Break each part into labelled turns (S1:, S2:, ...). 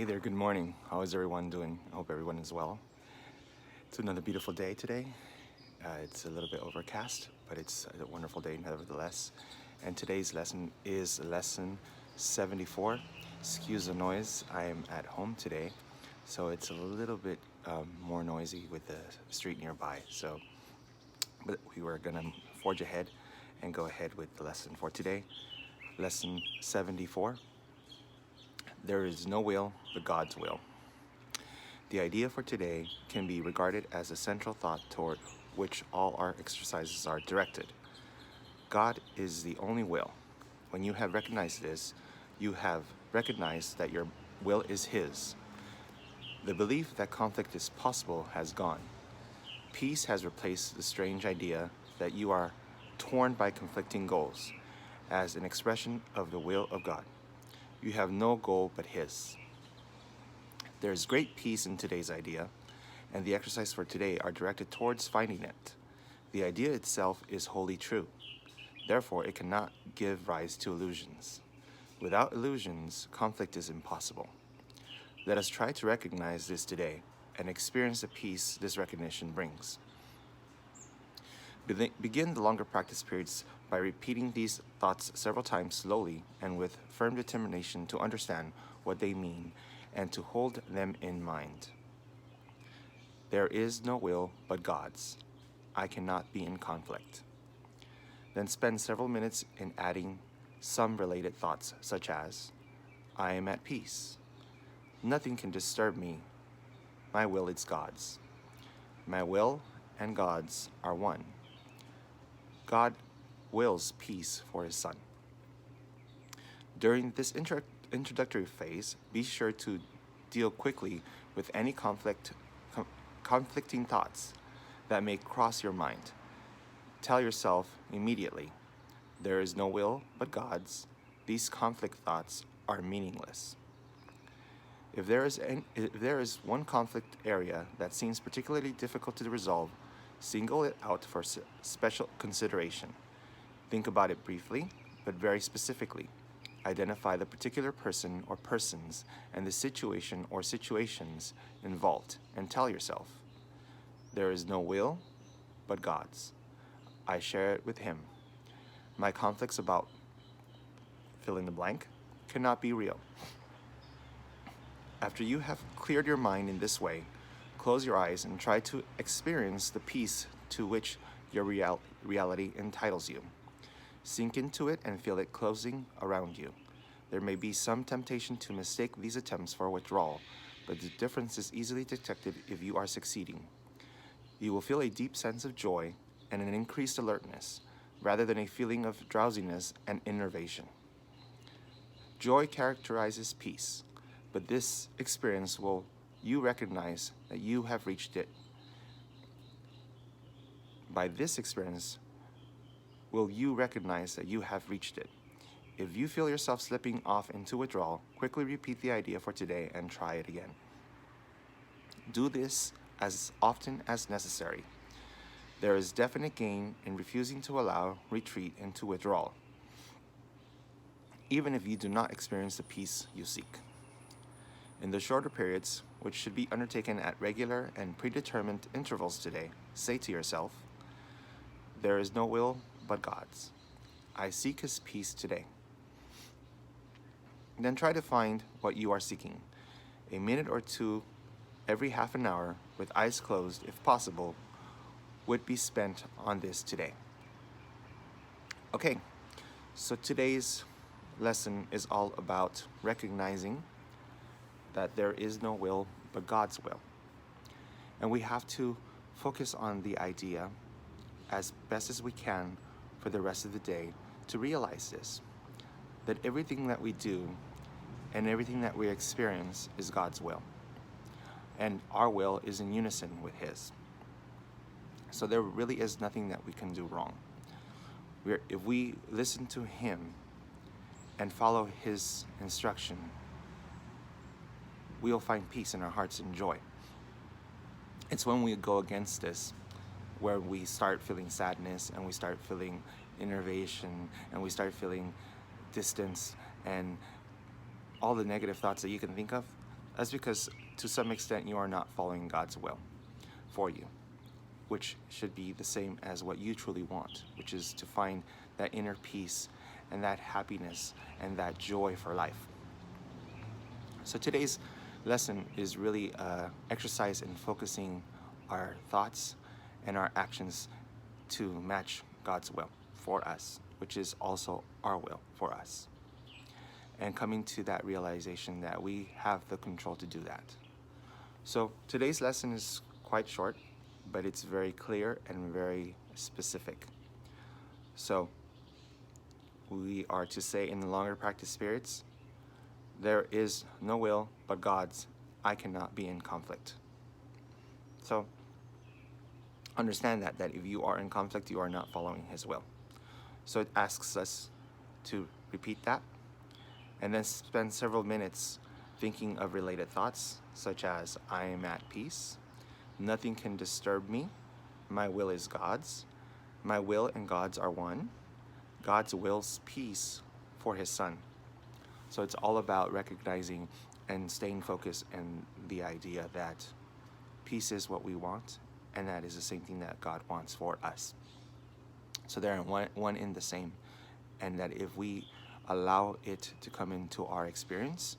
S1: Hey there, good morning. How is everyone doing? I hope everyone is well. It's another beautiful day today. It's a little bit overcast, but it's a wonderful day nevertheless. And today's lesson is lesson 74. Excuse the noise, I am at home today, so it's a little bit more noisy with the street nearby. But we were gonna forge ahead and go ahead with the lesson for today. Lesson 74. There is no will but God's will. The idea for today can be regarded as a central thought toward which all our exercises are directed. God is the only will. When you have recognized this, you have recognized that your will is His. The belief that conflict is possible has gone. Peace has replaced the strange idea that you are torn by conflicting goals as an expression of the will of God. You have no goal but His. There is great peace in today's idea, and the exercises for today are directed towards finding it. The idea itself is wholly true. Therefore, it cannot give rise to illusions. Without illusions, conflict is impossible. Let us try to recognize this today and experience the peace this recognition brings. Begin the longer practice periods by repeating these thoughts several times slowly and with firm determination to understand what they mean and to hold them in mind. There is no will but God's. I cannot be in conflict. Then spend several minutes in adding some related thoughts, such as, I am at peace. Nothing can disturb me. My will is God's. My will and God's are one. God wills peace for His Son. During this introductory phase, be sure to deal quickly with any conflicting thoughts that may cross your mind. Tell yourself immediately, there is no will but God's. These conflict thoughts are meaningless. If there is one conflict area that seems particularly difficult to resolve, single it out for special consideration. Think about it briefly, but very specifically. Identify the particular person or persons and the situation or situations involved, and tell yourself, there is no will but God's. I share it with Him. My conflicts about fill in the blank cannot be real. After you have cleared your mind in this way, close your eyes and try to experience the peace to which your reality entitles you. Sink into it and feel it closing around you. There may be some temptation to mistake these attempts for withdrawal, but the difference is easily detected if you are succeeding. You will feel a deep sense of joy and an increased alertness, rather than a feeling of drowsiness and enervation. Joy characterizes peace, but this experience will you recognize that you have reached it. By this experience, will you recognize that you have reached it. If you feel yourself slipping off into withdrawal, quickly repeat the idea for today and try it again. Do this as often as necessary. There is definite gain in refusing to allow retreat into withdrawal, even if you do not experience the peace you seek. In the shorter periods, which should be undertaken at regular and predetermined intervals today, say to yourself, there is no will but God's. I seek His peace today. Then try to find what you are seeking. A minute or two every half an hour, with eyes closed if possible, would be spent on this today. Okay, so today's lesson is all about recognizing that there is no will but God's will. And we have to focus on the idea as best as we can for the rest of the day to realize this, that everything that we do and everything that we experience is God's will. And our will is in unison with His. So there really is nothing that we can do wrong. If we listen to Him and follow His instruction, we'll find peace in our hearts and joy. It's when we go against this where we start feeling sadness and we start feeling enervation and we start feeling distance and all the negative thoughts that you can think of. That's because to some extent you are not following God's will for you, which should be the same as what you truly want, which is to find that inner peace and that happiness and that joy for life. So today's lesson is really exercise in focusing our thoughts and our actions to match God's will for us, which is also our will for us. And coming to that realization that we have the control to do that. So today's lesson is quite short, but it's very clear and very specific. So we are to say in the longer practice periods, there is no will but God's. I cannot be in conflict. So understand that if you are in conflict, you are not following His will. So it asks us to repeat that and then spend several minutes thinking of related thoughts, such as I am at peace, nothing can disturb me, my will is God's, my will and God's are one, God's wills peace for His Son. So it's all about recognizing and staying focused in the idea that peace is what we want, and that is the same thing that God wants for us. So they're one in the same, and that if we allow it to come into our experience,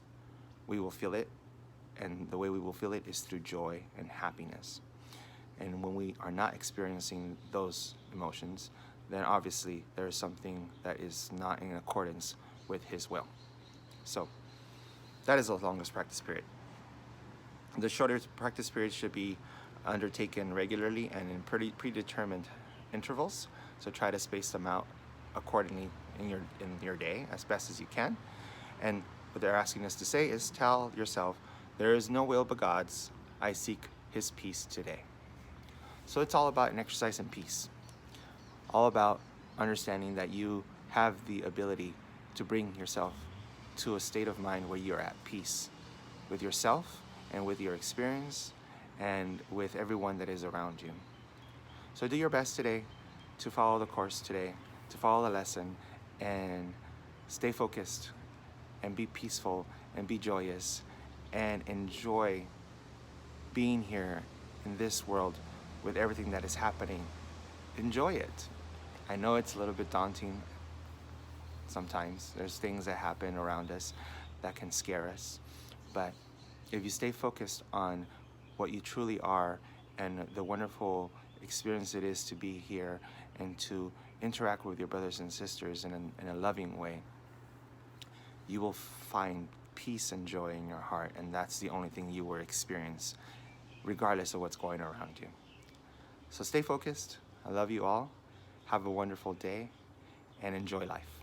S1: we will feel it, and the way we will feel it is through joy and happiness. And when we are not experiencing those emotions, then obviously there is something that is not in accordance with His will. So that is the longest practice period. The shorter practice period should be undertaken regularly and in pretty predetermined intervals. So try to space them out accordingly in your day as best as you can. And what they're asking us to say is tell yourself, there is no will but God's. I seek His peace today. So it's all about an exercise in peace. All about understanding that you have the ability to bring yourself to a state of mind where you're at peace with yourself and with your experience and with everyone that is around you. So do your best today to follow the course today, to follow the lesson, and stay focused and be peaceful and be joyous and enjoy being here in this world with everything that is happening. Enjoy it. I know it's a little bit daunting sometimes. There's things that happen around us that can scare us. But if you stay focused on what you truly are and the wonderful experience it is to be here and to interact with your brothers and sisters in a loving way, you will find peace and joy in your heart, and that's the only thing you will experience regardless of what's going around you. So stay focused. I love you all. Have a wonderful day and enjoy life.